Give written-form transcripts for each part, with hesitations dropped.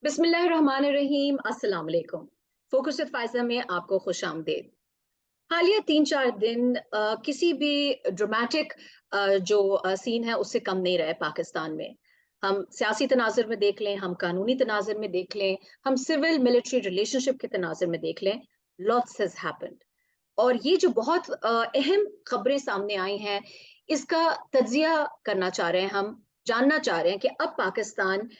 बिस्मिल्लाहिर्रहमानिर्रहीम, अस्सलाम वालेकुम। फोकस विद फायजा में आपको खुश आमदेद। हालिया 3-4 दिन किसी भी ड्रामेटिक जो सीन है उससे कम नहीं रहे पाकिस्तान में। हम सियासी तनाज़ुर में देख लें, हम कानूनी तनाज़ुर में देख लें, हम सिविल मिलिट्री रिलेशनशिप के तनाज़ुर में देख लें, लॉट्स हैज़ हैपेंड। और ये जो बहुत अहम खबरें सामने आई हैं, इसका तज्ज़िया करना चाह रहे हैं हम, जानना चाह रहे हैं कि अब पाकिस्तान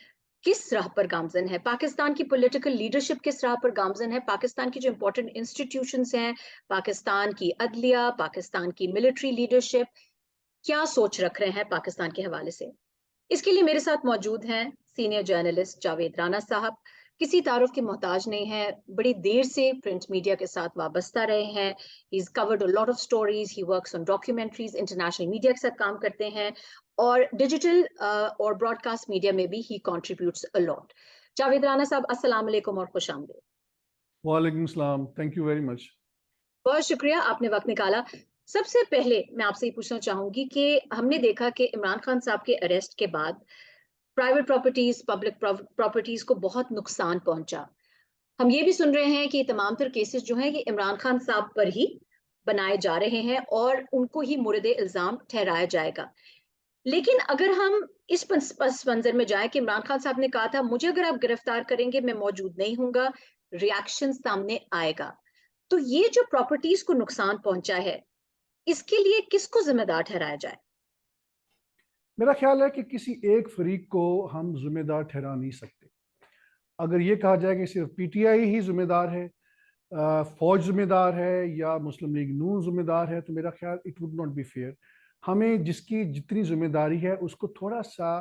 किस राह पर गामज़न है? पाकिस्तान की पॉलिटिकल लीडरशिप किस राह पर गामज़न है? पाकिस्तान की जो इम्पोर्टेंट इंस्टीट्यूशंस हैं, पाकिस्तान की अदलिया, पाकिस्तान की मिलिट्री लीडरशिप, क्या सोच रख रहे हैं पाकिस्तान के हवाले से? इसके लिए मेरे साथ मौजूद हैं सीनियर जर्नलिस्ट जावेद राना साहब। किसी तारुफ के मोहताज नहीं है, बड़ी देर से प्रिंट मीडिया के साथ वाबस्ता रहे हैं। He is covered a lot of stories, he works on documentaries, international media के साथ काम करते हैं और डिजिटल और ब्रॉडकास्ट मीडिया में भी ही contributes a lot. Javed Rana साहब, अस्सलाम वालेकुम और खुश आमदीद। वालेकुम सलाम, थैंक यू वेरी मच। बहुत शुक्रिया, आपने वक्त निकाला। सबसे पहले मैं आपसे ये पूछना चाहूंगी कि हमने देखा कि इमरान खान साहब के अरेस्ट के बाद प्राइवेट प्रॉपर्टीज, पब्लिक प्रॉपर्टीज को बहुत नुकसान पहुंचा। हम ये भी सुन रहे हैं कि तमाम तर केसेस जो हैं ये इमरान खान साहब पर ही बनाए जा रहे हैं और उनको ही मुर्दे इल्जाम ठहराया जाएगा। लेकिन अगर हम इस पस मंजर में जाएं कि इमरान खान साहब ने कहा था, मुझे अगर आप गिरफ्तार करेंगे मैं मौजूद नहीं हूंगा, रिएक्शन सामने आएगा। तो ये जो प्रॉपर्टीज को नुकसान पहुंचा है, इसके लिए किसको जिम्मेदार ठहराया जाए? मेरा ख्याल है कि किसी एक फरीक को हम जिम्मेदार ठहरा नहीं सकते। अगर ये कहा जाए कि सिर्फ पीटीआई ही जिम्मेदार है, फौज जिम्मेदार है या मुस्लिम लीग नून जिम्मेदार है, तो मेरा ख्याल it would not be fair. हमें जिसकी जितनी जिम्मेदारी है उसको थोड़ा सा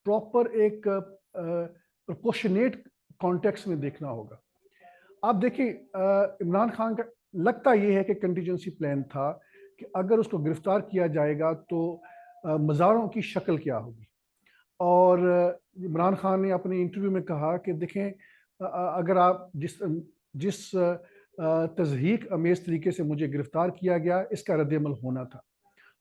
प्रॉपर एक प्रोपोर्शनेट कॉन्टेक्स्ट में देखना होगा। आप देखिए, इमरान खान का लगता ये है कि कंटीजेंसी प्लान था कि अगर उसको गिरफ्तार किया जाएगा तो मज़ारों की शक्ल क्या होगी। और इमरान खान ने अपने इंटरव्यू में कहा कि देखें, अगर आप जिस जिस तज़हीक अमेज़ तरीके से मुझे गिरफ्तार किया गया, इसका रद्द-ए-अमल होना था।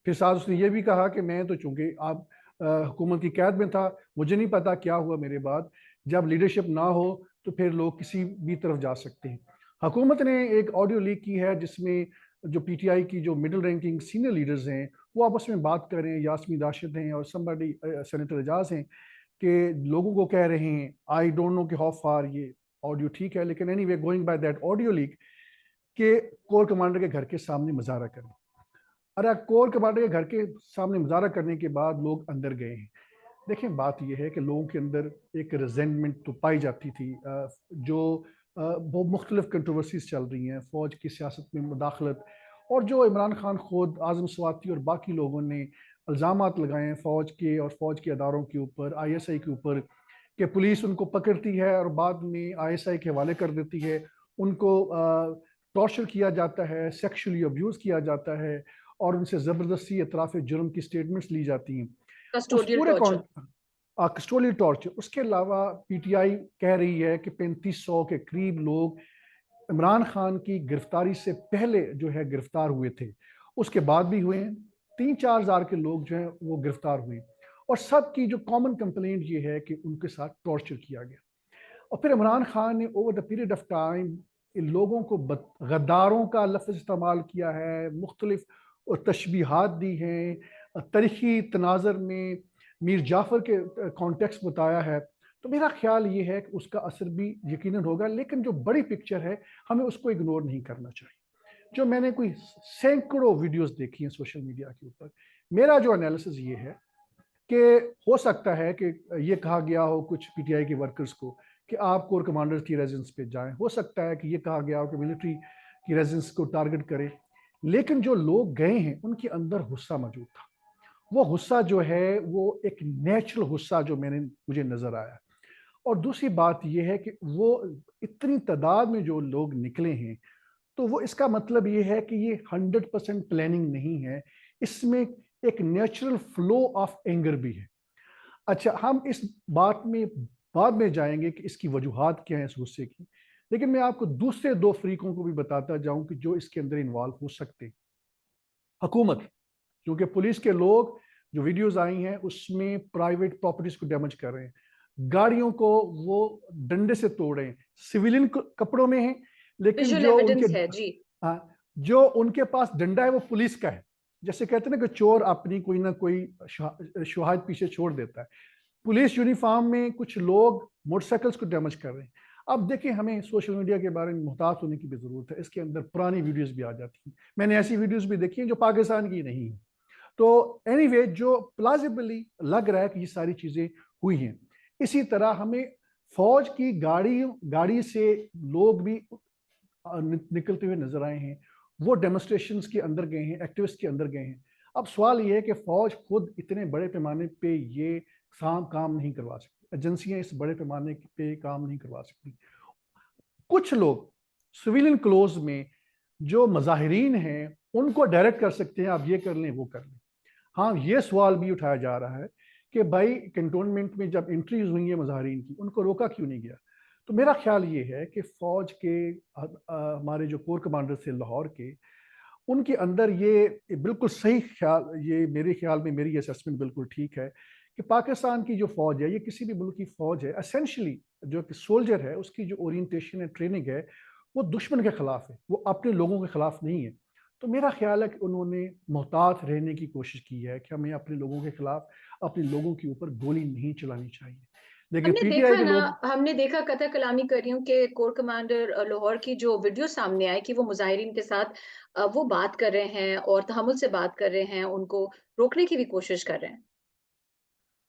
फिर साथ उसने ये भी कहा कि मैं तो चूंकि आप हुकूमत की कैद में था, मुझे नहीं पता क्या हुआ मेरे बाद। जब लीडरशिप ना हो तो फिर लोग किसी भी तरफ जा सकते हैं। हुकूमत ने एक ऑडियो लीक की है जिसमें जो पीटीआई की जो मिडिल रैंकिंग सीनियर लीडर्स हैं वो आपस में बात कर रहे हैं, यास्मीन राशिद हैं और समबडी सेनेटर एजाज हैं, कि लोगों को कह रहे हैं, आई डोंट नो कि हाउ फार ये ऑडियो ठीक है, लेकिन anyway going by that audio leak, के कोर कमांडर के घर के सामने मुजाहरा करें। अरे कोर कमांडर के घर के सामने मुजाहरा करने के बाद लोग अंदर गए हैं। देखें, बात यह है कि लोगों के अंदर एक रिजेंटमेंट तो पाई जाती थी, जो वो मुख्तलिफ कंट्रोवर्सीज चल रही हैं, फ़ौज की सियासत में मुदाखलत, और जो इमरान खान खुद, आज़म स्वाति और बाकी लोगों ने इल्ज़ामात लगाए हैं फ़ौज के और फ़ौज के अदारों के ऊपर, आईएसआई के ऊपर, कि पुलिस उनको पकड़ती है और बाद में आईएसआई के हवाले कर देती है, उनको टॉर्चर किया जाता है, सेक्शुअली अब्यूज़ किया जाता है और उनसे ज़बरदस्ती एतराफ़ जुर्म की स्टेटमेंट्स ली जाती हैं। उस कस्टोडियल पूरे टॉर्चर। कस्टोडियल टॉर्चर, उसके अलावा पीटीआई कह रही है कि 3500 के करीब लोग इमरान खान की गिरफ्तारी से पहले जो है गिरफ्तार हुए थे, उसके बाद भी हुए हैं। 3-4 हज़ार के लोग जो हैं वो गिरफ्तार हुए, और सबकी जो कॉमन कंप्लेंट ये है कि उनके साथ टॉर्चर किया गया। और फिर इमरान खान ने over the period of time in लोगों को गद्दारों का लफ्ज़ इस्तेमाल किया है, मुख्तलिफ तशबीहात दी हैं, तारीखी तनाज़र में मीर जाफ़र के कॉन्टेक्स्ट बताया है। तो मेरा ख्याल ये है कि उसका असर भी यकीनन होगा, लेकिन जो बड़ी पिक्चर है हमें उसको इग्नोर नहीं करना चाहिए। जो मैंने कोई सैकड़ों वीडियोस देखी हैं सोशल मीडिया के ऊपर, मेरा जो एनालिसिस ये है कि हो सकता है कि ये कहा गया हो कुछ पीटीआई के वर्कर्स को कि आप कोर कमांडर्स की रेजिडेंस पे जाएं, हो सकता है कि ये कहा गया हो कि मिलिट्री की रेजिडेंस को टारगेट करें, लेकिन जो लोग गए हैं उनके अंदर गुस्सा मौजूद था। वो गुस्सा जो है वो एक नेचुरल गुस्सा जो मुझे नजर आया। और दूसरी बात यह है कि वो इतनी तादाद में जो लोग निकले हैं, तो वो इसका मतलब ये है कि ये 100% प्लानिंग नहीं है, इसमें एक नेचुरल फ्लो ऑफ एंगर भी है। अच्छा, हम इस बात में बाद में जाएंगे कि इसकी वजूहात क्या है इस गुस्से की, लेकिन मैं आपको दूसरे दो फरीकों को भी बताता जाऊं कि जो इसके अंदर इन्वॉल्व हो सकते हैं। हुकूमत, क्योंकि पुलिस के लोग, जो वीडियोस आई हैं उसमें प्राइवेट प्रॉपर्टीज को डैमेज कर रहे हैं, गाड़ियों को वो डंडे से तोड़े, सिविलियन कपड़ों में हैं, लेकिन विजुअल जो उनके एविडेंस है जी। हाँ, जो उनके पास डंडा है वो पुलिस का है। जैसे कहते हैं ना कि चोर अपनी कोई ना कोई शवाहद पीछे छोड़ देता है। पुलिस यूनिफॉर्म में कुछ लोग मोटरसाइकिल्स को डैमेज कर रहे हैं। अब देखिए, हमें सोशल मीडिया के बारे में मुहतात होने की भी जरूरत है। इसके अंदर पुरानी वीडियोस भी आ जाती हैं। मैंने ऐसी वीडियोस भी देखी हैं जो पाकिस्तान की नहीं है। तो एनीवे जो प्लाजिबली लग रहा है कि ये सारी चीजें हुई हैं। इसी तरह हमें फौज की गाड़ी से लोग भी निकलते हुए नजर आए हैं। वो डेमोन्स्ट्रेशंस के अंदर गए हैं, एक्टिविस्ट के अंदर गए हैं। अब सवाल ये है कि फौज खुद इतने बड़े पैमाने पे ये काम नहीं करवा सकती, एजेंसियां इस बड़े पैमाने पे काम नहीं करवा सकती। कुछ लोग सिविलियन क्लोज में जो मजाहिरीन हैं उनको डायरेक्ट कर सकते हैं, आप ये कर लें वो कर लें। हाँ, ये सवाल भी उठाया जा रहा है कि भाई कंटोनमेंट में जब एंट्रीज हुई है मजाहरीन की, उनको रोका क्यों नहीं गया। तो मेरा ख्याल ये है कि फौज के हमारे जो कोर कमांडर थे लाहौर के, उनके अंदर ये बिल्कुल सही ख्याल, ये मेरे ख्याल में मेरी असेसमेंट बिल्कुल ठीक है कि पाकिस्तान की जो फौज है, ये किसी भी मुल्क की फौज है, एसेंशली जो कि सोल्जर है, उसकी जो ओरिएंटेशन है, ट्रेनिंग है, वो दुश्मन के खिलाफ है, वो अपने लोगों के खिलाफ नहीं है। तो मेरा ख्याल है कि उन्होंने मोहतात रहने की कोशिश की है कि हमें अपने लोगों के खिलाफ, अपने लोगों के ऊपर गोली नहीं चलानी चाहिए। लेकिन पीटीआई के लोग, हमने देखा कतर कलामी कर रही हूँ कि कोर कमांडर लाहौर की जो वीडियो सामने आए कि वो मुजाहिरीन के साथ वो बात कर रहे हैं और तहम्मुल से बात कर रहे हैं, उनको रोकने की भी कोशिश कर रहे हैं।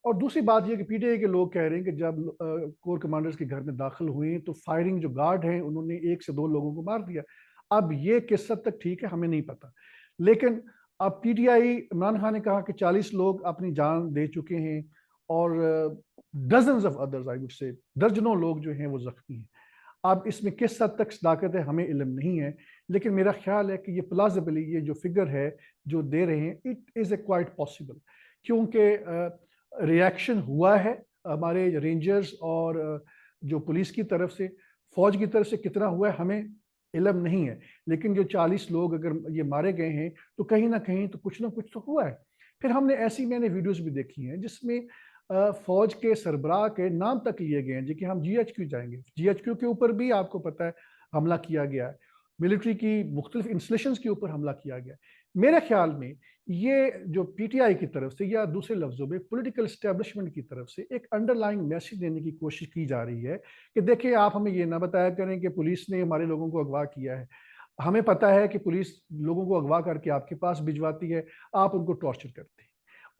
और दूसरी बात यह कि पीटीआई के लोग कह रहे हैं कि जब कोर कमांडर्स के घर में दाखिल हुए तो फायरिंग, जो गार्ड हैं उन्होंने 1 से 2 लोगों को मार दिया। अब ये किस हद तक ठीक है हमें नहीं पता, लेकिन अब पीटीआई, इमरान खान ने कहा कि 40 लोग अपनी जान दे चुके हैं और dozens of others, I would say दर्जनों लोग जो हैं वो जख्मी हैं। अब इसमें किस हद तक सदाकत है हमें इल्म नहीं है, लेकिन मेरा ख्याल है कि ये प्लाजिबली, ये जो फिगर है जो दे रहे हैं, it is a quite possible, क्योंकि रिएक्शन हुआ है हमारे रेंजर्स और जो पुलिस की तरफ से, फौज की तरफ से कितना हुआ है हमें इल्म नहीं है। लेकिन जो 40 लोग अगर ये मारे गए हैं तो कहीं ना कहीं तो कुछ तो हुआ है। फिर मैंने वीडियोस भी देखी हैं जिसमें फौज के सरबराह के नाम तक लिए गए हैं, जी कि हम जीएचक्यू जाएंगे। जीएचक्यू के ऊपर भी आपको पता है हमला किया गया है, मिलिट्री की मुख्तलिफ इंस्टॉलेशंस के ऊपर हमला किया गया है। मेरे ख्याल में ये जो पीटीआई की तरफ से, या दूसरे लफ्जों में पॉलिटिकल एस्टेब्लिशमेंट की तरफ से, एक अंडरलाइंग मैसेज देने की कोशिश की जा रही है कि देखिए, आप हमें ये ना बताया करें कि पुलिस ने हमारे लोगों को अगवा किया है। हमें पता है कि पुलिस लोगों को अगवा करके आपके पास भिजवाती है, आप उनको टॉर्चर करते हैं,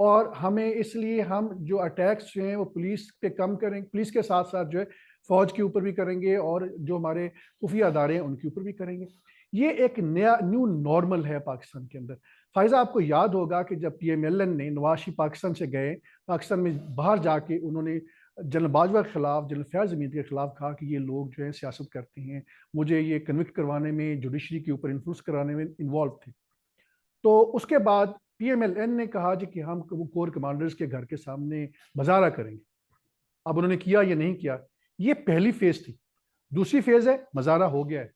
और हमें इसलिए हम जो अटैक्स जो हैं वो पुलिस पे कम करेंगे, पुलिस के साथ साथ जो है फौज के ऊपर भी करेंगे और जो हमारे खुफिया अदारे हैं उनके ऊपर भी करेंगे। ये एक नया न्यू नॉर्मल है पाकिस्तान के अंदर। फायजा, आपको याद होगा कि जब पीएमएलएन ने, नवाज शरीफ पाकिस्तान से गए, पाकिस्तान में बाहर जाके उन्होंने जनरल बाजवा के खिलाफ, जनरल फैज हमीद के खिलाफ कहा कि ये लोग जो है सियासत करते हैं, मुझे ये कन्विक्ट करवाने में, जुडिशरी के ऊपर इन्फ्लुएंस कराने में इन्वॉल्व थे। तो उसके बाद पीएमएलएन ने कहा जी कि हम कोर कमांडर्स के घर के सामने मुजाहरा करेंगे। अब उन्होंने किया या नहीं किया, ये पहली फेज थी। दूसरी फेज है, मुजाहरा हो गया है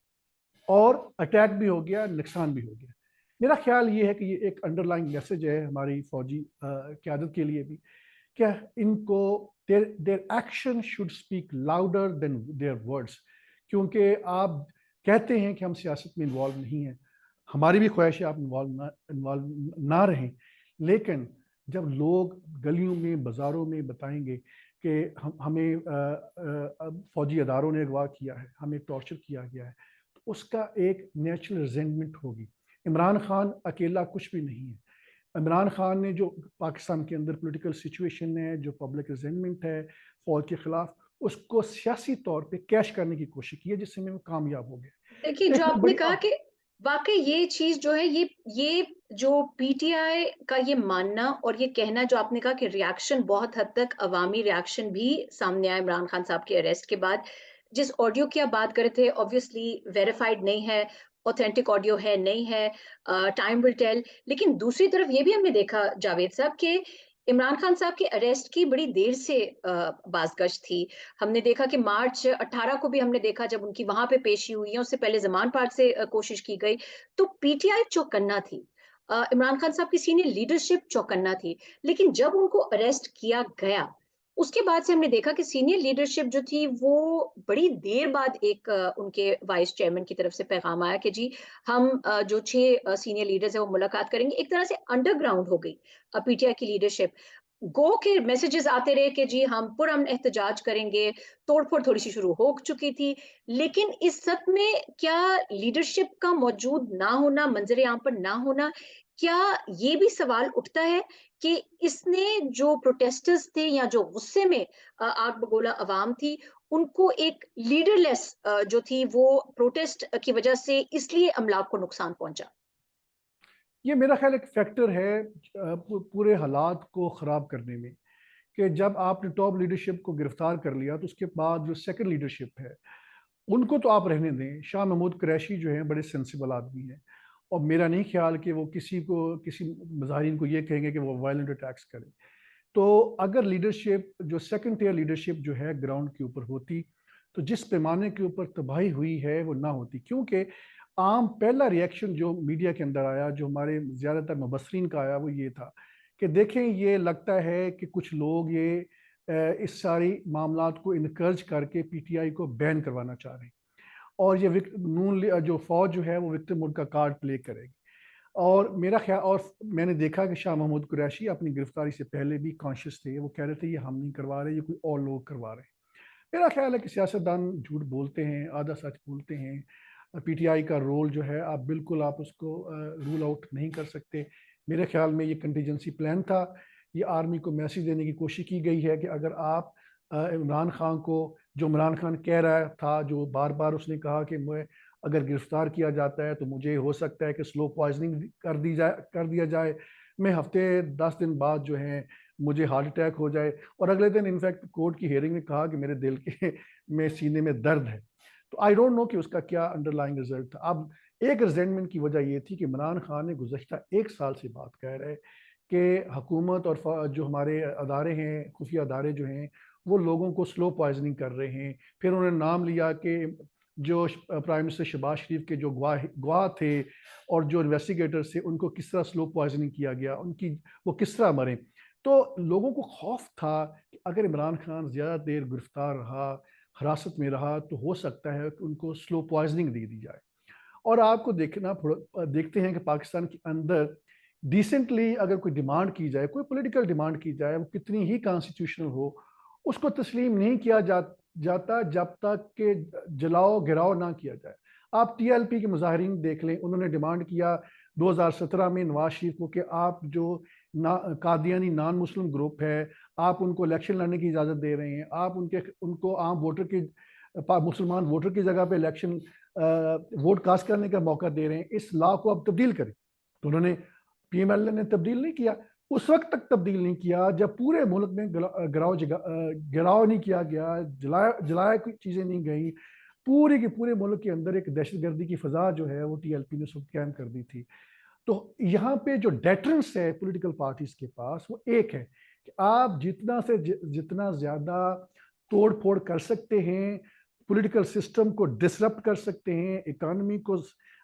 और अटैक भी हो गया, नुकसान भी हो गया। मेरा ख्याल ये है कि ये एक अंडरलाइंग मैसेज है हमारी फौजी क़यादत के लिए भी, क्या इनको their action should speak louder than their words. क्योंकि आप कहते हैं कि हम सियासत में इन्वॉल्व नहीं हैं, हमारी भी ख्वाहिश है आप इन्वॉल्व ना रहें, लेकिन जब लोग गलियों में, बाज़ारों में बताएंगे कि हमें फौजी अदारों ने अगवा किया है, हमें टॉर्चर किया गया है, तो उसका एक नेचुरल रिजेंटमेंट होगी। इमरान खान अकेला कुछ भी नहीं है। इमरान खान ने जो पाकिस्तान के अंदर पॉलिटिकल सिचुएशन है, जो पब्लिक रिजेंटमेंट है फौज के खिलाफ, उसको सियासी तौर पे कैश करने की कोशिश की है, जिसमें वो कामयाब हो गया। देखिए, जो इसमें आपने बड़ी कहा कि वाकई ये चीज जो है, ये जो पीटीआई का ये मानना और ये कहना जो आपने कहा कि रिएक्शन बहुत हद तक अवामी रिएक्शन भी सामने आया इमरान खान साहब के अरेस्ट के बाद। जिस ऑडियो की आप बात कर रहे थे, ऑब्वियसली वेरीफाइड नहीं है, ऑथेंटिक ऑडियो है नहीं है, टाइम विल टेल। लेकिन दूसरी तरफ ये भी हमने देखा जावेद साहब कि इमरान खान साहब के अरेस्ट की बड़ी देर से बाज़गश्त थी। हमने देखा कि मार्च 18 को भी हमने देखा जब उनकी वहां पे पेशी हुई है, उससे पहले ज़मान पार्क से कोशिश की गई। तो पीटीआई चौकन्ना थी, इमरान खान साहब की सीनियर लीडरशिप चौकन्ना थी। लेकिन जब उनको अरेस्ट किया गया, उसके बाद से हमने देखा कि सीनियर लीडरशिप जो थी वो बड़ी देर बाद एक उनके वाइस चेयरमैन की तरफ से पैगाम आया कि जी हम जो 6 सीनियर लीडर्स हैं वो मुलाकात करेंगे। एक तरह से अंडरग्राउंड हो गई पीटीआई की लीडरशिप। गो के मैसेजेस आते रहे कि जी हम पुरअमन एहतजाज करेंगे, तोड़-फोड़ थोड़ी-सी शुरू हो चुकी थी। लेकिन इस सब में क्या लीडरशिप का मौजूद ना होना, मंज़र-ए-आम पर ना होना, क्या ये भी सवाल उठता है कि इसने जो प्रोटेस्टर्स थे या जो गुस्से में आग बगोला अवाम थी, उनको एक लीडरलेस जो थी वो प्रोटेस्ट की वजह से इसलिए अमलाक को नुकसान पहुँचा? ये मेरा ख्याल एक फैक्टर है पूरे हालात को ख़राब करने में, कि जब आपने टॉप लीडरशिप को गिरफ्तार कर लिया तो उसके बाद जो सेकंड लीडरशिप है उनको तो आप रहने दें। शाह महमूद कुरैशी जो हैं बड़े सेंसिबल आदमी हैं, और मेरा नहीं ख्याल कि वो किसी मुजाहिरीन को ये कहेंगे कि वो वायलेंट अटैक्स करें। तो अगर लीडरशिप जो सेकंड टियर लीडरशिप जो है ग्राउंड के ऊपर होती, तो जिस पैमाने के ऊपर तबाही हुई है वो ना होती। क्योंकि आम पहला रिएक्शन जो मीडिया के अंदर आया, जो हमारे ज़्यादातर मुबसरीन का आया, वो ये था कि देखें ये लगता है कि कुछ लोग ये इस सारी मामलात को इनकरेज करके पीटीआई को बैन करवाना चाह रहे हैं, और ये जो फौज जो है वो विक्टिम मोड का कार्ड प्ले करेगी। और मेरा ख्याल, और मैंने देखा कि शाह महमूद कुरैशी अपनी गिरफ्तारी से पहले भी कॉन्शियस थे, वो कह रहे थे ये हम नहीं करवा रहे, ये कोई और लोग करवा रहे हैं। मेरा ख्याल है कि सियासतदान झूठ बोलते हैं, आधा सच बोलते हैं। पीटीआई का रोल जो है आप उसको रूल आउट नहीं कर सकते। मेरे ख्याल में ये कंटीजेंसी प्लान था। ये आर्मी को मैसेज देने की कोशिश की गई है कि अगर आप इमरान खान को, जो इमरान खान कह रहा था, जो बार बार उसने कहा कि मैं अगर गिरफ्तार किया जाता है तो मुझे हो सकता है कि स्लो पॉइजनिंग कर दिया जाए, मैं हफ्ते 10 दिन बाद जो है मुझे हार्ट अटैक हो जाए। और अगले दिन इनफैक्ट कोर्ट की हियरिंग में कहा कि मेरे दिल के में सीने में दर्द है। तो आई डोंट नो कि उसका क्या अंडरलाइंग रिजल्ट था। अब एक रिजेंटमेंट की वजह ये थी कि इमरान खान ने गुज़श्ता 1 साल से बात कह रहे कि हुकूमत और जो हमारे अदारे हैं, खुफिया अदारे जो हैं, वो लोगों को स्लो पॉइजनिंग कर रहे हैं। फिर उन्होंने नाम लिया कि जो प्राइम मिनिस्टर शहबाज शरीफ के जो गवाह थे और जो इन्वेस्टिगेटर्स थे, उनको किस तरह स्लो पॉइजनिंग किया गया, उनकी वो किस तरह मरे। तो लोगों को खौफ था कि अगर इमरान खान ज़्यादा देर गिरफ्तार रहा, हिरासत में रहा, तो हो सकता है कि उनको स्लो पॉइजनिंग दे दी जाए। और आपको देखते हैं कि पाकिस्तान के अंदर डिसेंटली अगर कोई डिमांड की जाए, कोई पॉलिटिकल डिमांड की जाए, वो कितनी ही कॉन्स्टिट्यूशनल हो, उसको तस्लीम नहीं किया जाता जब तक कि जलाओ गिराओ ना किया जाए। आप टीएलपी के मुजाहिरीन देख लें, उन्होंने डिमांड किया 2017 में नवाज शरीफ को कि आप जो कादियानी नॉन मुस्लिम ग्रुप है, आप उनको इलेक्शन लड़ने की इजाज़त दे रहे हैं, आप उनको आम वोटर की, मुसलमान वोटर की जगह पे इलेक्शन वोट कास्ट करने का मौका दे रहे हैं, इस लॉ को अब तब्दील करें। तो उन्होंने, पीएमएलए ने तब्दील नहीं किया। उस वक्त तक तब्दील नहीं किया जब पूरे मुल्क में गिराव नहीं किया गया, जलाया कोई चीज़ें नहीं गई। पूरे के पूरे मुल्क के अंदर एक दहशतगर्दी की फजा जो है वो टीएलपी ने उस वक्त कायम कर दी थी। तो यहाँ पे जो डेटरेंस है पॉलिटिकल पार्टीज के पास, वो एक है कि आप जितना ज़्यादा तोड़ फोड़ कर सकते हैं, पॉलिटिकल सिस्टम को डिसरप्ट कर सकते हैं, इकोनॉमी को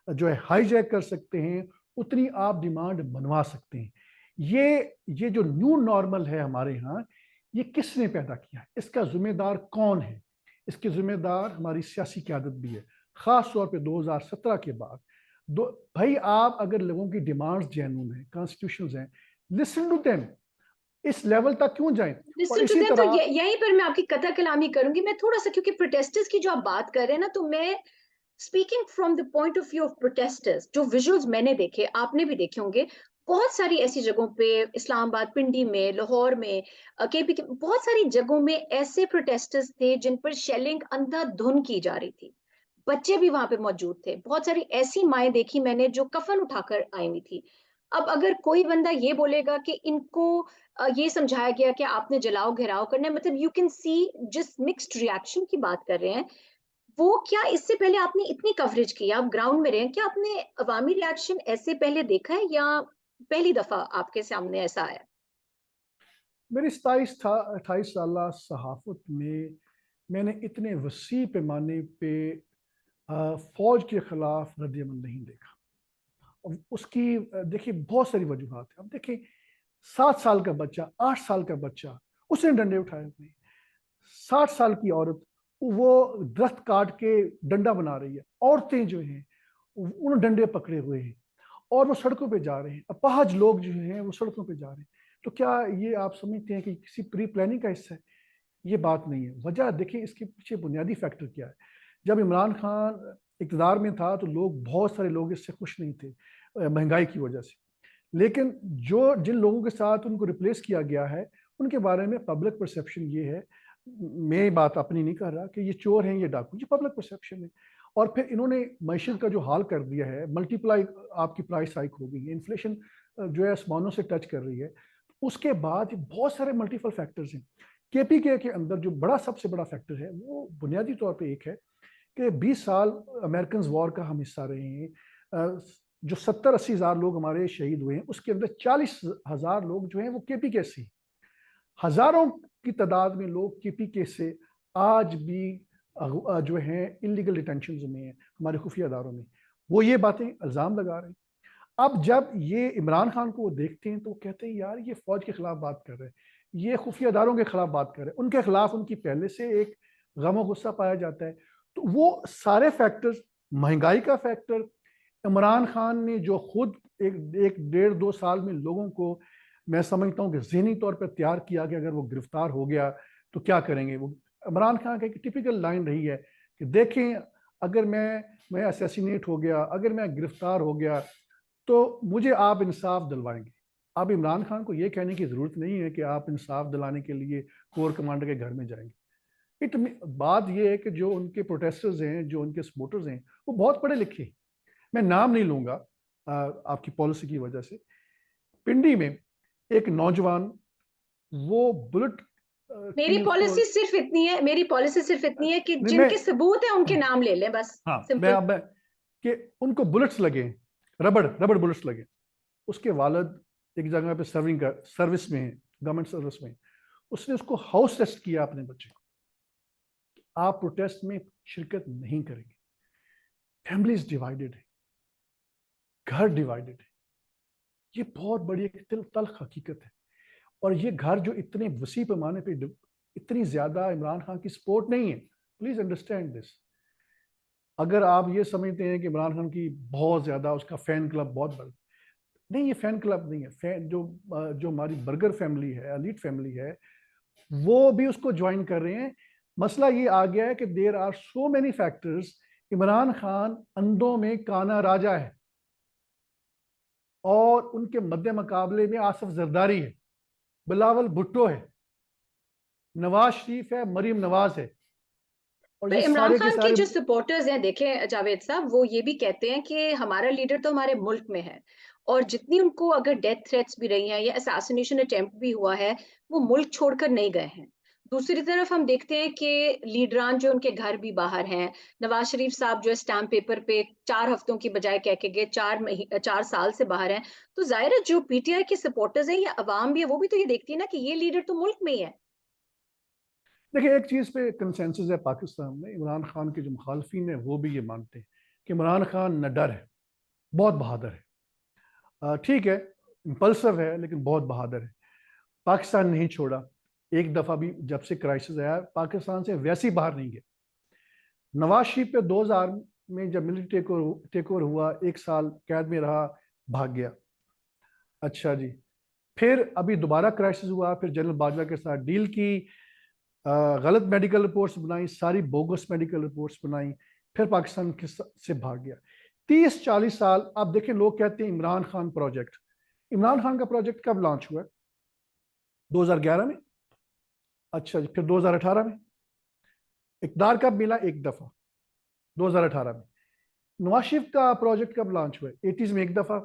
जो है हाईजैक कर सकते हैं, उतनी आप डिमांड बनवा सकते हैं। ये जो न्यू नॉर्मल है हमारे यहाँ, ये किसने पैदा किया, इसका जिम्मेदार कौन है? इसके जिम्मेदार हमारी सियासी क़यादत भी है, ख़ास तौर पे 2017 के बाद। दो भाई, आप अगर लोगों की डिमांड्स जेन्युइन है, कॉन्स्टिट्यूशनल हैं, लिसन टू देम। इस लेवल तक क्यों जाएं? और लिसन टू इसी देम, तो तरह यहीं पर मैं आपकी कतर कलामी करूंगी। मैं थोड़ा सा, क्योंकि प्रोटेस्टर्स की जो आप बात कर रहे हैं ना, तो मैं speaking from the point of view of protesters, जो विजुअल्स मैंने देखे, आपने भी देखे होंगे, बहुत सारी ऐसी जगहों पे, इस्लामाबाद, पिंडी में, लाहौर में, केपी के बहुत सारी जगहों में ऐसे प्रोटेस्टर्स थे जिन पर शेलिंग अंधाधुंध की जा रही थी। बच्चे भी वहां पे मौजूद थे। बहुत सारी ऐसी माएं देखी मैंने जो कफन उठाकर आई हुई थी। अब अगर कोई बंदा ये बोलेगा कि इनको ये समझाया गया कि आपने जलाओ घेराव करना है, मतलब यू कैन सी जिस मिक्स्ड रिएक्शन की बात कर रहे हैं, वो क्या इससे पहले आपने इतनी कवरेज की, आप ग्राउंड में रहे, क्या आपने अवामी रिएक्शन ऐसे पहले देखा है या पहली दफा आपके सामने ऐसा आया? मेरी 28 साल सहाफत में मैंने इतने वसी पैमाने पे फौज के खिलाफ रद्दमल नहीं देखा। और उसकी देखिए बहुत सारी वजूहत है। अब देखिए, 7 साल का बच्चा, 8 साल का बच्चा, उसने डंडे उठाए हुए हैं। 60 साल की औरत वो दरख्त काट के डंडा बना रही है, औरतें जो हैं उन्होंने डंडे पकड़े हुए हैं और वो सड़कों पे जा रहे हैं, अपाहज लोग जो हैं वो सड़कों पे जा रहे हैं। तो क्या ये आप समझते हैं कि किसी प्री प्लानिंग का हिस्सा है? ये बात नहीं है। वजह देखें, इसके पीछे बुनियादी फैक्टर क्या है। जब इमरान खान इक़्तिदार में था तो लोग, बहुत सारे लोग इससे खुश नहीं थे महंगाई की वजह से, लेकिन जिन लोगों के साथ उनको रिप्लेस किया गया है उनके बारे में पब्लिक परसेप्शन ये है, मैं बात अपनी नहीं कर रहा कि ये चोर हैं, ये डाकू, ये पब्लिक परसेप्शन है। और फिर इन्होंने मैशत का जो हाल कर दिया है, मल्टीप्लाई आपकी प्राइस हाइक हो गई है, इन्फ्लेशन जो है आसमानों से टच कर रही है। उसके बाद बहुत सारे मल्टीपल फैक्टर्स हैं। केपीके के अंदर जो सबसे बड़ा फैक्टर है वो बुनियादी तौर पे एक है कि 20 साल अमेरिकन वॉर का हम हिस्सा रहे हैं। जो 70-80 हज़ार लोग हमारे शहीद हुए हैं, उसके अंदर 40,000 लोग जो हैं वो केपीके से, हजारों की तादाद में लोग केपीके से आज भी जो हैं इलीगल डिटेंशन में हैं हमारे खुफिया अदारों में। वो ये बातें इल्ज़ाम लगा रहे हैं। अब जब ये इमरान खान को वो देखते हैं तो वो कहते हैं यार ये फौज के खिलाफ बात कर रहे हैं, ये खुफिया अदारों के खिलाफ बात कर रहे हैं, उनके खिलाफ उनकी पहले से एक गम और गुस्सा पाया जाता है। तो वो सारे फैक्टर्स, महंगाई का फैक्टर, इमरान खान ने जो खुद एक 1.5-2 साल में लोगों को, मैं समझता हूँ कि ज़हनी तौर पर तैयार किया कि अगर वो गिरफ्तार हो गया तो क्या करेंगे। वो इमरान खान की एक टिपिकल लाइन रही है कि देखें, अगर मैं असैसिनेट हो गया, अगर मैं गिरफ्तार हो गया तो मुझे आप इंसाफ दिलवाएंगे। अब इमरान खान को ये कहने की ज़रूरत नहीं है कि आप इंसाफ दिलाने के लिए कोर कमांडर के घर में जाएंगे। बात यह है कि जो उनके प्रोटेस्टर्स हैं, जो उनके सपोर्टर्स हैं, वो बहुत पढ़े लिखे हैं। मैं नाम नहीं लूंगा आपकी पॉलिसी की वजह से। पिंडी में एक नौजवान, वो बुलेट मेरी की उसको, पॉलिसी सिर्फ इतनी है, मेरी पॉलिसी सिर्फ इतनी है कि नहीं, मैं, जिनके सबूत है उनके नाम ले लें, बस हाँ, सिंपल। मैं कि उनको बुलेट्स लगे, रबड़ बुलेट्स लगे। उसके वालिद एक जगह पे सर्विस में है, गवर्नमेंट सर्विस में। उसने उसको हाउस अरेस्ट किया अपने बच्चे को, आप प्रोटेस्ट में शिरकत नहीं करेंगे। फैमिलीज डिवाइडेड है, घर डिवाइडेड है। ये बहुत बड़ी एक तल्ख हकीकत है। और ये घर जो इतने वसी पैमाने पे, इतनी ज्यादा इमरान खान की सपोर्ट नहीं है, प्लीज अंडरस्टैंड दिस। अगर आप ये समझते हैं कि इमरान खान की बहुत ज्यादा, उसका फैन क्लब बहुत बड़ा, नहीं, ये फैन क्लब नहीं है। फैन जो हमारी बर्गर फैमिली है, एलीट फैमिली है, वो भी उसको ज्वाइन कर रहे हैं। मसला ये आ गया है कि there are so many factors. Imran Khan अंधों में काना राजा है और उनके मध्य मुकाबले में आसिफ जरदारी है, बिलावल भुट्टो है, नवाज शरीफ है, मरीम नवाज है, और पर ये इमरान सारे के खान के सारे। जो सपोर्टर्स हैं, देखें जावेद साहब, वो ये भी कहते हैं कि हमारा लीडर तो हमारे मुल्क में है, और जितनी उनको अगर डेथ थ्रेट्स भी रही हैं या असैसिनेशन अटेम्प्ट भी हुआ है, वो मुल्क छोड़कर नहीं गए हैं। दूसरी तरफ हम देखते हैं कि लीडरान जो उनके घर भी बाहर हैं, नवाज शरीफ साहब जो है स्टैम्प पेपर पे 4 हफ्तों की बजाय कह के गए 4 साल से बाहर हैं। तो जाहिर है जो पीटीआई के सपोर्टर्स हैं या अवाम भी है, वो भी तो ये देखती है ना कि ये लीडर तो मुल्क में ही है। देखिए, एक चीज़ पे कंसेंसस है पाकिस्तान में, इमरान खान के जो मुखालफिन है वो भी ये मानते हैं कि इमरान खान निडर है, बहुत बहादुर है। ठीक है, इम्पल्सिव है, लेकिन बहुत बहादुर है। पाकिस्तान नहीं छोड़ा एक दफ़ा भी। जब से क्राइसिस आया, पाकिस्तान से वैसे ही बाहर नहीं गया। नवाज शरीफ पे 2000 में जब मिलिट्री टेक ओवर हुआ, 1 साल कैद में रहा, भाग गया। अच्छा जी, फिर अभी दोबारा क्राइसिस हुआ, फिर जनरल बाजवा के साथ डील की, गलत मेडिकल रिपोर्ट्स बनाई, सारी बोगस मेडिकल रिपोर्ट्स बनाई, फिर पाकिस्तान से भाग गया। 30-40 साल। आप देखें, लोग कहते हैं इमरान खान प्रोजेक्ट। इमरान खान का प्रोजेक्ट कब लॉन्च हुआ? 2011 में। अच्छा जी, फिर 2018 में। इक़्तिदार कब मिला? एक दफा 2018 में। नवाज शरीफ का प्रोजेक्ट कब लॉन्च हुआ? 80s में एक दफा,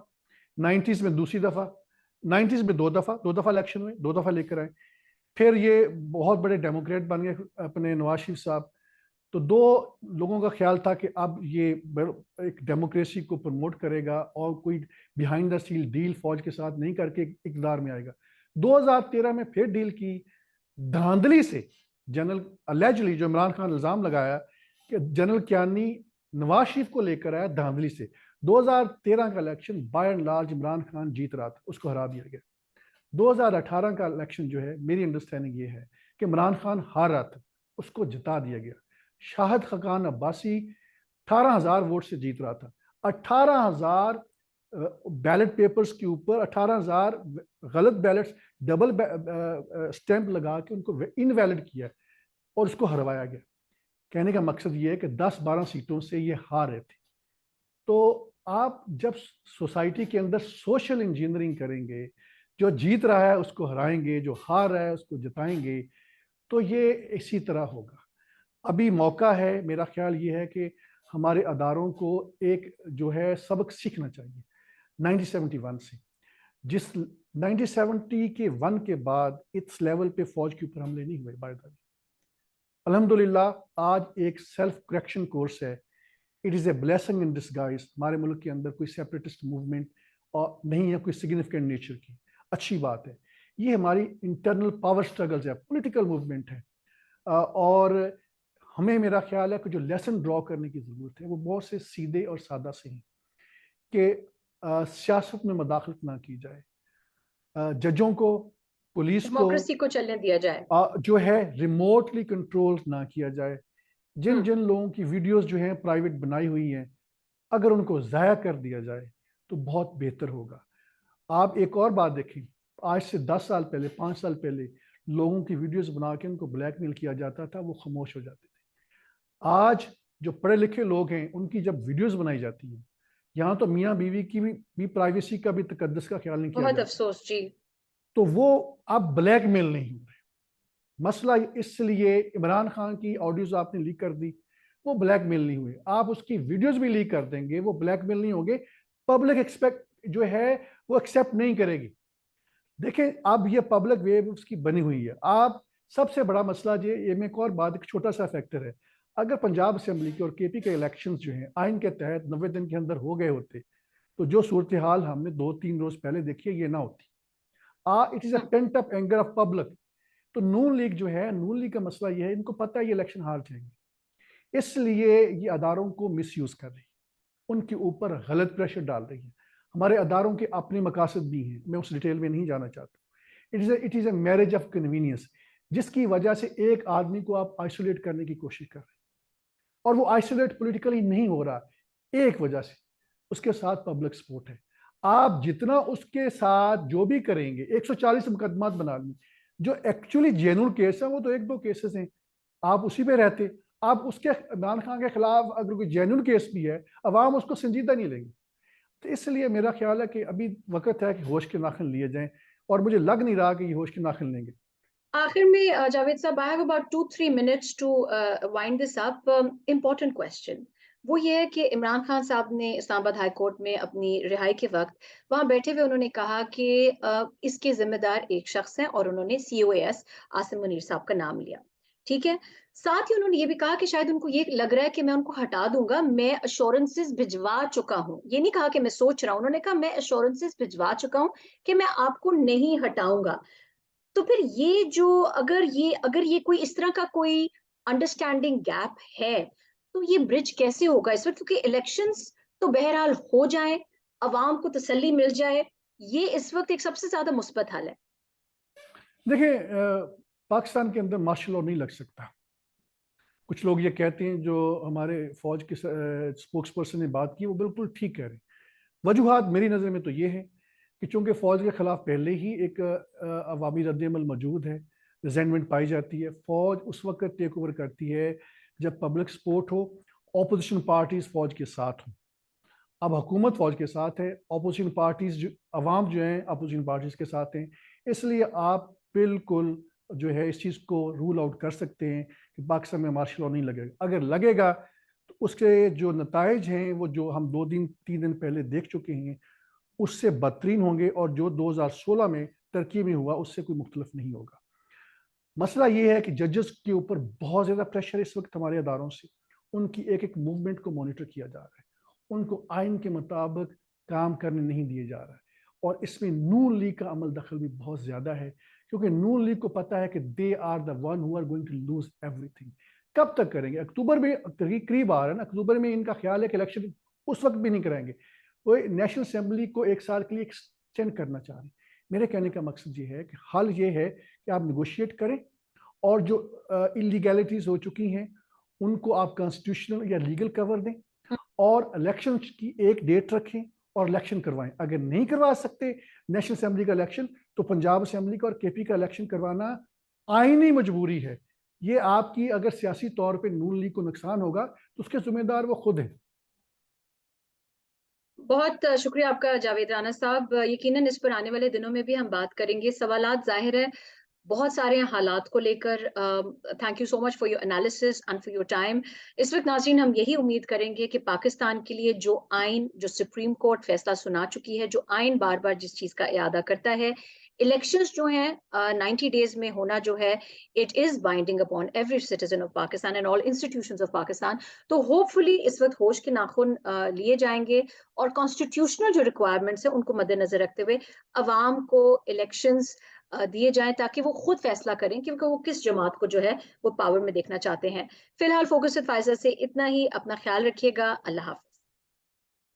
90s में दूसरी दफा, 90s में दो दफा इलेक्शन हुए, 2 दफा लेकर आए। फिर ये बहुत बड़े डेमोक्रेट बन गए अपने नवाज शरीफ साहब। तो दो लोगों का ख्याल था कि अब ये एक डेमोक्रेसी को प्रमोट करेगा और कोई बिहाइंड द सील डील फौज के साथ नहीं करके इक़्तिदार में आएगा। 2013 में फिर डील की, धांधली से। जनरल अलेजली, जो इमरान खान इल्ज़ाम लगाया कि जनरल कियानी नवाज शरीफ को लेकर आया धांधली से। 2013 का election by and large Imran Khan जीत रहा था, उसको हरा दिया गया। 2018 का इलेक्शन जो है, मेरी अंडरस्टैंडिंग ये है कि इमरान खान हार रहा था, उसको जिता दिया गया। शाहिद खकान अब्बासी 18,000 वोट से जीत रहा था। 18,000 बैलेट पेपर्स के ऊपर 18,000 गलत बैलेट्स, डबल स्टैंप लगा के उनको इनवैलिड किया और उसको हरवाया गया। कहने का मकसद ये है कि 10-12 सीटों से ये हार रहे थे। तो आप जब सोसाइटी के अंदर सोशल इंजीनियरिंग करेंगे, जो जीत रहा है उसको हराएंगे, जो हार रहा है उसको जिताएंगे, तो ये इसी तरह होगा। अभी मौका है, मेरा ख्याल ये है कि हमारे अदारों को एक जो है सबक सीखना चाहिए 1971 से। जिस 1970 के 1 के बाद इस लेवल पे फौज के ऊपर हमले नहीं हुए। बाय द वे, अल्हम्दुलिल्लाह आज एक सेल्फ करेक्शन कोर्स है। It is a blessing in disguise. हमारे मुल्क के अंदर कोई सेपरेटिस्ट मूवमेंट और नहीं है कोई सिग्निफिकेंट नेचर की, अच्छी बात है। ये हमारी इंटरनल पावर स्ट्रगल्स है, पॉलिटिकल मूवमेंट है। और हमें, मेरा ख्याल है कि जो लेसन ड्रॉ करने की ज़रूरत है वो बहुत से सीधे और सादा से हैं कि सियासत में मदाखलत ना की जाए, जजों को, पुलिस को डेमोक्रेसी को चलने दिया जाए। जो है रिमोटली कंट्रोल ना किया जाए। जिन हम्म। जिन लोगों की वीडियोस जो हैं प्राइवेट बनाई हुई हैं, अगर उनको ज़ाया कर दिया जाए तो बहुत बेहतर होगा। आप एक और बात देखें, आज से 10 साल पहले, 5 साल पहले लोगों की वीडियोस बना के उनको ब्लैकमेल किया जाता था, वो खामोश हो जाते थे। आज जो पढ़े लिखे लोग हैं उनकी जब वीडियोस बनाई जाती हैं, यहाँ तो मियाँ बीवी की भी प्राइवेसी का भी तकद्दुस का ख्याल नहीं किया बहुत जाता, अफसोस जी। तो वो अब ब्लैकमेल नहीं हो रहे। मसला इसलिए इमरान खान की ऑडियोज आपने लीक कर दी, वो ब्लैकमेल नहीं हुए। आप उसकी वीडियोस भी लीक कर देंगे, वो ब्लैकमेल नहीं होंगे। पब्लिक एक्सपेक्ट जो है वो एक्सेप्ट नहीं करेगी। देखें, अब ये पब्लिक वेव उसकी बनी हुई है। आप सबसे बड़ा मसला ये में एक और बात, एक छोटा सा फैक्टर है। अगर पंजाब असेंबली के और केपी के इलेक्शंस जो हैं आइन के तहत 90 दिन के अंदर हो गए होते, तो जो सूरत हाल हमने 2-3 रोज पहले देखी है, ये ना होती। It is a pent up anger of public. तो नून लीग जो है, नून लीग का मसला ये है, इनको पता है ये इलेक्शन हार जाएंगे, इसलिए ये अदारों को मिसयूज कर रही है, उनके ऊपर गलत प्रेशर डाल रही है। हमारे अदारों के अपने मकासद भी हैं, मैं उस डिटेल में नहीं जाना चाहता। It is a marriage of convenience, जिसकी वजह से एक आदमी को आप आइसोलेट करने की कोशिश कर रहे हैं, और वो आइसोलेट पॉलिटिकली नहीं हो रहा एक वजह से, उसके साथ पब्लिक सपोर्ट है। आप जितना उसके साथ जो भी करेंगे, 140 मुकदमात बना लें, जो एक्चुअली जेन्युइन केस है वो तो 1-2 केसेस हैं, आप उसी पे रहते। आप उसके, इमरान खान के खिलाफ अगर कोई जेन्युइन केस भी है, अवाम उसको संजीदा नहीं लेंगे। तो इसलिए मेरा ख्याल है कि अभी वक्त है कि होश के नाखुन लिए जाएं, और मुझे लग नहीं रहा कि ये होश के नाखुन लेंगे। आखिर में जावेद साहब, I have about 2-3 minutes to wind this up. Important question वो ये है कि इमरान खान साहब ने इस्लामाबाद हाई कोर्ट में अपनी रिहाई के वक्त वहां बैठे हुए उन्होंने कहा कि इसके जिम्मेदार एक शख्स हैं, और उन्होंने COS आसिम मुनीर साहब का नाम लिया। ठीक है। साथ ही उन्होंने ये भी कहा कि शायद उनको ये लग रहा है कि मैं उनको हटा दूंगा, मैं अश्योरेंसेस भिजवा चुका हूं। ये नहीं कहा कि मैं सोच रहा हूं, उन्होंने कहा मैं अश्योरेंसेस भिजवा चुका हूं कि मैं आपको नहीं हटाऊंगा। तो फिर ये जो, अगर ये कोई इस तरह का कोई अंडरस्टैंडिंग गैप है, तो ये ब्रिज कैसे होगा इस वक्त? क्योंकि इलेक्शंस तो बहरहाल हो जाए, अवाम को तसल्ली मिल जाए, ये इस वक्त एक सबसे ज्यादा मुस्बत हाल है। देखिए, पाकिस्तान के अंदर मार्शल लॉ नहीं लग सकता। कुछ लोग ये कहते हैं, जो हमारे फौज के स्पोक्स पर्सन ने बात की, वो बिल्कुल ठीक कह रहे हैं। वजूहात मेरी नज़र में तो ये है कि चूंकि फौज के खिलाफ पहले ही एक अवामी रद्दमल मौजूद है, रिजेंटमेंट पाई जाती है। फौज उस वक्त टेक ओवर करती है जब पब्लिक सपोर्ट हो, ऑपोजिशन पार्टीज फौज के साथ हो। अब हुकूमत फौज के साथ है, ऑपोजिशन पार्टीज जो अवाम जो हैं अपोजिशन पार्टीज के साथ हैं, इसलिए आप बिल्कुल जो है इस चीज़ को रूल आउट कर सकते हैं कि पाकिस्तान में मार्शल लॉ नहीं लगेगा। अगर लगेगा तो उसके जो नताइज हैं वो जो हम 2-3 दिन पहले देख चुके हैं, उससे बदतरीन होंगे, और जो 2016 में टर्की में हुआ उससे कोई मुख्तलिफ नहीं होगा। मसला ये है कि जजेस के ऊपर बहुत ज़्यादा प्रेशर इस वक्त हमारे अदारों से, उनकी एक एक मूवमेंट को मॉनिटर किया जा रहा है, उनको आइन के मुताबिक काम करने नहीं दिए जा रहा है। और इसमें नून लीग का अमल दखल भी बहुत ज़्यादा है, क्योंकि नून लीग को पता है कि they are the one who are going to lose everything. कब तक करेंगे? अक्टूबर में करीब आ रहा है ना, अक्टूबर में इनका ख्याल है कि इलेक्शन उस वक्त भी नहीं कराएंगे। वो नेशनल असेंबली को 1 साल के लिए एक्सटेंड करना चाह रहे हैं। मेरे कहने का मकसद ये है कि हल ये है कि आप निगोशिएट करें और जो इलीगैलिटीज हो चुकी हैं उनको आप कॉन्स्टिट्यूशनल या लीगल कवर दें और इलेक्शन की एक डेट रखें और इलेक्शन करवाएं। अगर नहीं करवा सकते नेशनल असेंबली का इलेक्शन, तो पंजाब असेंबली का और केपी का इलेक्शन करवाना आईनी मजबूरी है। ये आपकी अगर सियासी तौर पे नून लीग को नुकसान होगा तो उसके जिम्मेदार वो खुद है। बहुत शुक्रिया आपका जावेद राना साहब। यकीनन इस पर आने वाले दिनों में भी हम बात करेंगे। सवालात जाहिर है बहुत सारे हैं हालात को लेकर। Thank you so much for your analysis and for your time. इस वक्त नाज़रीन हम यही उम्मीद करेंगे कि पाकिस्तान के लिए जो आइन, जो सुप्रीम कोर्ट फैसला सुना चुकी है, जो आइन बार बार जिस चीज़ का इरादा करता है, इलेक्शंस जो हैं 90 डेज में होना जो है, it is binding upon every citizen of Pakistan and all institutions of Pakistan. तो होपफुली इस वक्त होश के नाखून लिए जाएंगे और कॉन्स्टिट्यूशनल जो रिक्वायरमेंट्स हैं उनको मद्देनजर रखते हुए अवाम को इलेक्शंस दिए जाएं ताकि वो खुद फैसला करें क्योंकि वो किस जमात को जो है वो पावर में देखना चाहते हैं। फिलहाल फोकस विद फायजा से इतना ही। अपना ख्याल रखिएगा। अल्लाह हाफ़िज़।